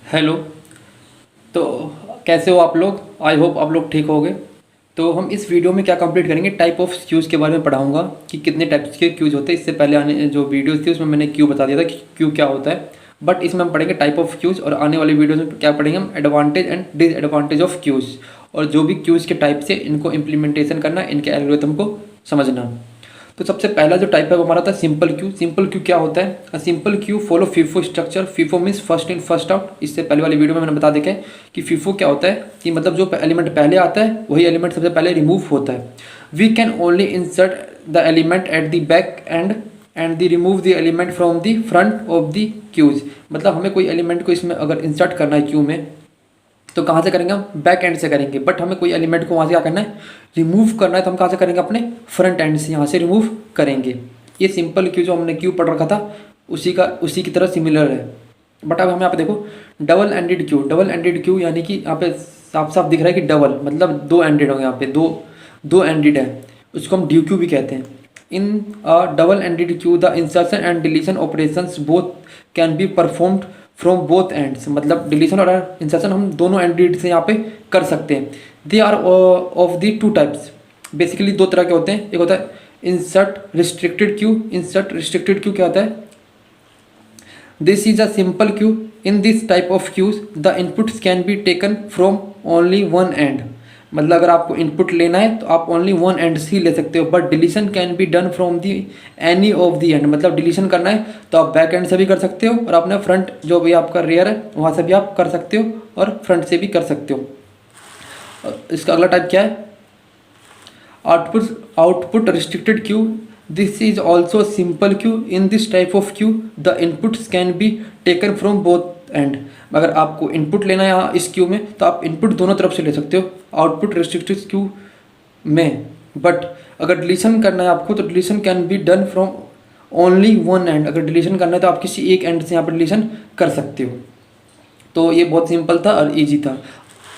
Hello. तो कैसे हो आप लोग? आई होप आप लोग ठीक होगे। तो हम इस वीडियो में क्या कंप्लीट करेंगे, टाइप ऑफ क्यूज़ के बारे में पढ़ाऊंगा कि कितने टाइप्स के क्यूज़ होते हैं। इससे पहले आने जो वीडियोस थी उसमें मैंने क्यू बता दिया था कि क्यू क्या होता है, बट इसमें हम पढ़ेंगे टाइप ऑफ क्यूज़। और आने वाली वीडियोस में क्या पढ़ेंगे हम, advantage and disadvantage of queues, और जो भी क्यूज़ के टाइप से इनको इम्प्लीमेंटेशन करना, इनके एल्गोरिथम को समझना। तो सबसे पहला जो टाइप है वो हमारा था सिंपल क्यू। सिंपल क्यू क्या होता है? अ simple Q follow FIFO structure. FIFO means first in first out. इससे पहले वाली वीडियो में मैंने बता देखा है कि फीफो क्या होता है, कि मतलब जो एलिमेंट पहले आता है वही एलिमेंट सबसे पहले रिमूव होता है। We can only insert the element at the back end the remove the element from the front of the queues. मतलब हमें कोई एलिमेंट को इसमें अगर इंसर्ट करना है क्यू में, तो कहाँ से करेंगे हम? बैक एंड से करेंगे। बट हमें कोई एलिमेंट को वहाँ से क्या करना है, रिमूव करना है, तो हम कहाँ से करेंगे? अपने फ्रंट एंड से यहाँ से रिमूव करेंगे। ये सिंपल क्यू जो हमने क्यू पढ़ रखा था उसी की तरह सिमिलर है। बट अब हम यहाँ पे देखो double ended Q. Double ended Q यानी कि यहाँ पे साफ साफ दिख रहा है कि डबल मतलब दो एंडेड होंगे, यहाँ पे दो एंडेड है, उसको हम ड्यू क्यू भी कहते हैं। In a double ended queue the insertion and deletion operations both can be performed from both ends. मतलब डिलीशन और इंसर्शन हम दोनों एंडेड से यहाँ पे कर सकते हैं। They are of the two types. Basically दो तरह के होते हैं। एक होता है insert restricted queue. Insert restricted queue क्या होता है? This is a simple queue. In this type of queues the inputs can be taken from only one and. मतलब अगर आपको इनपुट लेना है तो आप ओनली वन एंड से ही ले सकते हो, but deletion can be done from the any of the and. मतलब डिलीशन करना है तो आप बैक एंड से भी कर सकते हो, और अपने फ्रंट जो भी आपका रेयर है वहाँ से भी आप कर सकते हो, और फ्रंट से भी कर सकते हो। और इसका अगला टाइप क्या है? Output restricted queue. This is also simple queue. In this type of Q the inputs can be taken from both and. अगर आपको इनपुट लेना है यहाँ इस क्यू में तो आप इनपुट दोनों तरफ से ले सकते हो आउटपुट रिस्ट्रिक्टेड क्यू में। बट अगर डिलीशन करना है आपको तो deletion can be done from only one and. अगर डिलीशन करना है तो आप किसी एक एंड से यहाँ पर डिलीशन कर सकते हो। तो ये बहुत सिंपल था और इजी था।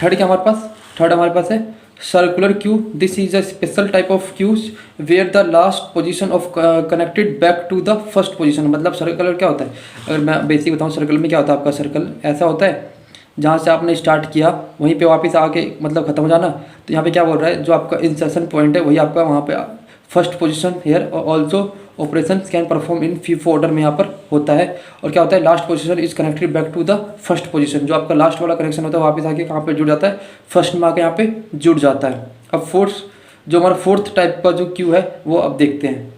थर्ड क्या हमारे पास? थर्ड हमारे पास है circular queue. This is a special type of queues where the last position of connected back to the first position. मतलब सर्कुलर क्या होता है? अगर मैं बेसिक बताऊँ सर्कल में क्या होता है, आपका सर्कल ऐसा होता है जहाँ से आपने स्टार्ट किया वहीं पे वापस आके मतलब ख़त्म हो जाना। तो यहाँ पे क्या बोल रहा है, जो आपका इंसर्शन पॉइंट है वही आपका वहाँ पे फर्स्ट पोजीशन हेयर। और also operation can perform in FIFO order में यहाँ पर होता है। और क्या होता है, last position is connected back to the first position. जो आपका लास्ट वाला कनेक्शन होता है वापस आके कहाँ पे जुड़ जाता है? फर्स्ट में आके यहाँ पे जुड़ जाता है। अब फोर्थ, जो हमारा फोर्थ टाइप का जो क्यू है वो अब देखते हैं।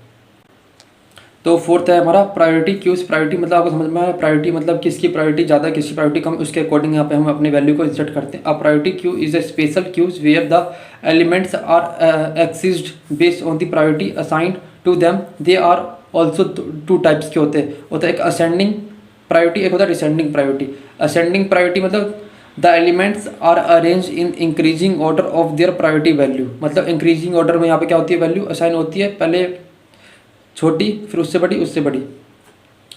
तो फोर्थ है हमारा प्रायोरिटी क्यूज। प्रायोरिटी मतलब आपको समझ में आया? प्रायोरिटी मतलब किसकी प्रायोरिटी ज़्यादा है, किसकी प्रायोरिटी कम, उसके अकॉर्डिंग यहाँ पे हम अपने वैल्यू को इंसर्ट करते हैं। A priority queue is a special queues where the elements are accessed based on the priority assigned to them. They are also two types के होते हैं। होता है एक असेंडिंग प्रायोरिटी, एक होता है डिसेंडिंग प्रायोरिटी। असेंडिंग प्रायोरिटी मतलब the elements are arrange in increasing order of their priority value. मतलब इंक्रीजिंग ऑर्डर में यहाँ पे क्या होती है, वैल्यू असाइन होती है, पहले छोटी फिर उससे बड़ी उससे बड़ी।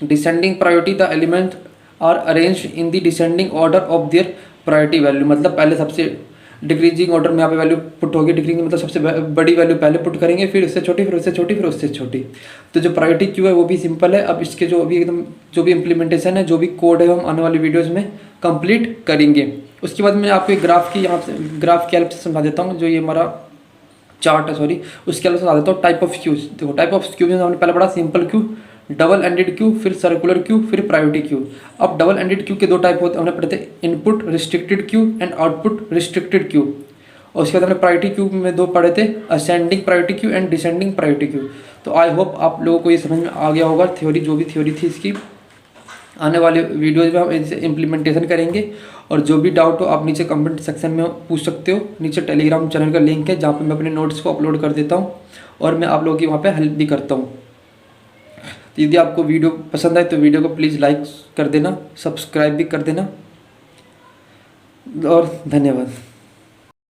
Descending priority the element are arrange in the descending order of their priority value. मतलब पहले सबसे डिक्रीजिंग ऑर्डर में यहाँ पे वैल्यू पुट होगी। डिक्रीजिंग मतलब सबसे बड़ी वैल्यू पहले पुट करेंगे, फिर उससे छोटी, फिर उससे छोटी, फिर उससे छोटी। तो जो प्रायोरिटी क्यू है वो भी सिंपल है। अब इसके जो अभी एकदम जो भी इम्प्लीमेंटेशन है, जो भी कोड है, हम आने वाली वीडियोज़ में कंप्लीट करेंगे। उसके बाद मैं आपको एक ग्राफ की यहाँ से ग्राफ की हेल्प से समझा देता हूँ। जो ये हमारा चार्ट है, सॉरी, उसके अलग से बता देता हूँ टाइप ऑफ क्यूज। देखो टाइप ऑफ क्यूज में हमने पहले पढ़ा simple Q, double ended Q, फिर सर्कुलर क्यू, फिर प्रायोरिटी क्यू। अब डबल एंडेड क्यू के दो टाइप होते हैं, हमने पढ़े थे input restricted queue and output restricted queue. और उसके बाद हमने प्रायोरिटी क्यू में दो पढ़े थे, ascending priority queue and descending priority queue. तो आई होप आप लोगों को ये समझ में आ गया होगा थ्योरी, जो भी थ्योरी थी इसकी। आने वाले वीडियोज़ में हम इसे इम्प्लीमेंटेशन करेंगे। और जो भी डाउट हो आप नीचे कमेंट सेक्शन में पूछ सकते हो। नीचे टेलीग्राम चैनल का लिंक है जहाँ पे मैं अपने नोट्स को अपलोड कर देता हूँ, और मैं आप लोगों की वहाँ पे हेल्प भी करता हूँ। तो यदि आपको वीडियो पसंद आए तो वीडियो को प्लीज़ लाइक कर देना, सब्सक्राइब भी कर देना, और धन्यवाद।